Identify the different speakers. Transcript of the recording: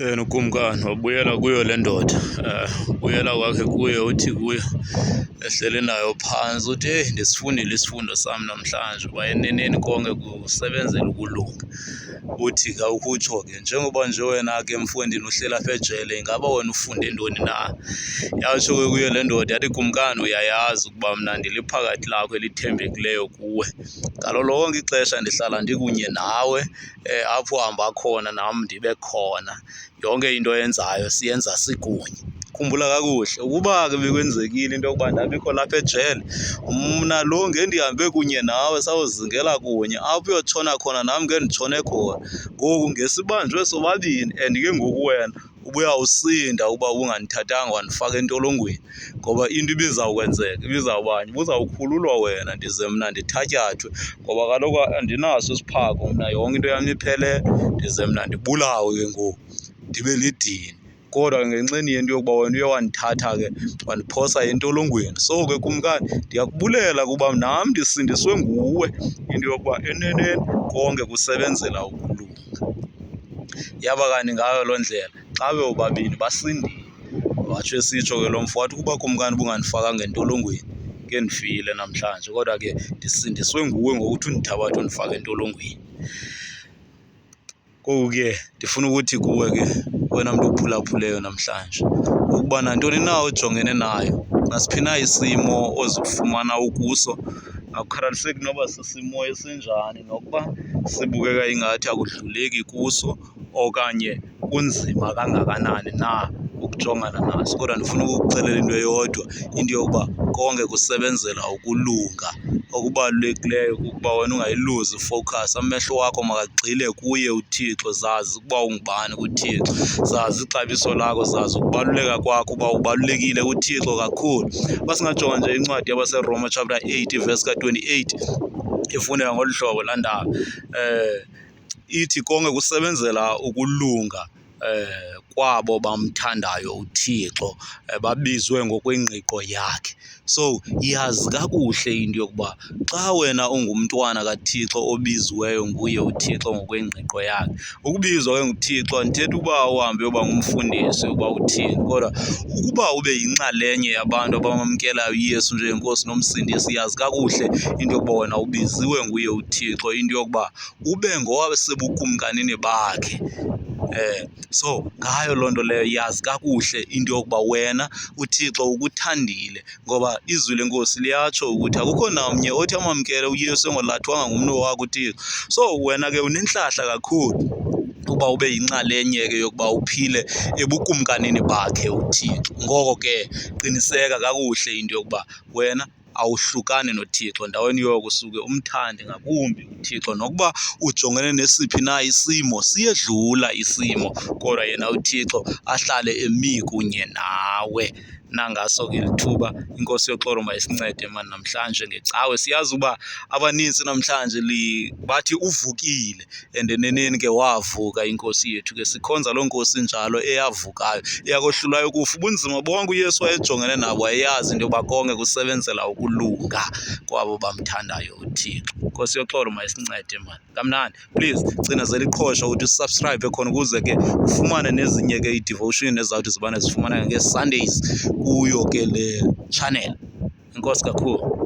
Speaker 1: Ukumkani wabuyela kuyo le ndoda, ubuyela kwakhe kuyo uthi kuyo ehleli nayo phantsi uthi heyi ndisifundile isifundo sam namhlanje uba eneneni konke kusebenzela ukulunga. Uthi ukutsho ke njengoba nje wena ke mfondini uhleli apha ejele, ingaba wena ufunde ntoni na? Yatsho ke kuyo le ndoda yathi kumkani uyayazi ukuba mna ndiliphakathi lakho elithembekileyo kuwe. Ngalo lonke ixesha ndihlala ndikunye nawe, apho uhamba khona nam ndibe khona. Yonke into oyenzayo siyenza sikunye. Khumbula kakuhle ukuba ke bekwenzekile into yokuba ndabikho lapha ejele, mna lo ngendihambe kunye nawe sawuzingela kunye, apho uyotshona khona nam ngenditshone khona. Ngoku ngesibanjwe sobabini and ke ngoku wena ubuyawusinda uba ubungandithathanga wandifaka entolongweni, ngoba into ibizawukwenzeka ibizawubani? Ubuzawukhululwa wena ndize mna ndithatyathwe, ngoba kaloku andinaso isiphako mna, yonke into yam iphelele, ndize mna ndibulawe ke ngoku ndibe lidini. Kodwa ngenxeni yento yokuba wena uye wandithatha ke wandiphosa entolongweni. So ke kumkani ndiyakubulela kuba nam ndisindiswe nguwe, into yokuba eneneni konke kusebenzela ukulunga. Yaba kanti ngayo loo ndlela xa bebobabini basindile. Watsho esitsho ke lo mfo wathi ukuba kumkani ubungandifakanga entolongweni ngendifile namhlanje, kodwa ke ndisindiswe nguwe ngokuthi undithabathe undifake entolongweni. Ngoku ke ndifuna ukuthi kuwe ke wena mntu uphulaphuleyo namhlanje ukuba nantoni na ojongene nayo, nasiphi na isimo ozifumana ukuso, akukhathaliseki noba sisimo esinjani, nokuba sibukeka ingathi akudluleki kuso okanye kunzima kangakanani na ukujongana naso, kodwa ndifuna ukukuxelela into eyodwa, into yokuba konke kusebenzela ukulunga. Okubalulekileyo kukuba wena ungayiluzi ifowukhasi, amehlo wakho makagxile kuye uThixo. Zazi ukuba ungubani kuThixo, zazi ixabiso lakho, zazi ukubaluleka kwakho uba ubalulekile kuThixo kakhulu. Uba singajonga nje incwadi yabaseRoma chapter 8 verse ka-28 ifundeka ngolu hlobo laa ndaba, ithi konke kusebenzela ukulunga kwabo bamthandayo uThixo, babizwe ngokwengqiqo yakhe. So yazi kakuhle into yokuba xa wena ungumntwana kaThixo obiziweyo nguye uThixo ngokwengqiqo yakhe, ukubizwa ke nguThixo andithethi uba uhambe uyoba ngumfundisi uba uthini, kodwa ukuba ube yinxalenye yabantu abamamkelayo uYesu njengeNkosi noMsindisi, yazi kakuhle into yokuba wena ubiziwe nguye uThixo, into yokuba ube ngowasebukumkanini bakhe. So ngayo loo nto leyo yazi kakuhle into yokuba wena uThixo ukuthandile, ngoba izwi lenkosi liyatsho ukuthi akukho namnye othi amamkele uYesu engolathwanga ngumntu wakhe uThixo. So wena ke unenhlahla kakhulu uba ube yinxalenye ke yokuba uphile ebukumkanini bakhe uThixo. Ngoko ke qiniseka kakuhle into yokuba wena awuhlukani noThixo, ndaweni yoko usuke umthande ngakumbi uThixo, nokuba ujongene nesiphi na isimo, siyedlula isimo, kodwa yena uThixo ahlale emi kunye nawe. Nangaso ke lithuba inkosi yoxolo mayisincede mani namhlanje ngecawe. Siyazi uba abanintsi namhlanje bathi uvukile, and eneneni ke wavuka inkosi yethu. Ke sikhonza loo nkosi njalo eyavukayo, eyakohlulayo kufa ubunzima bonke uYesu wayejongene nabo, wayeyazi into yokuba konke kusebenzela ukulunga kwabo bamthandayo uThixo. Inkosi yoxolo mayisincede mani. Kamnandi, please cinezela iqhosha ukuthi usubscribe khona ukuze ke ufumane nezinye ke ii-devotion ezizawuthi zibane zifumaneka ngee-Sundays kuyo ke le channel. Inkosi kakhulu.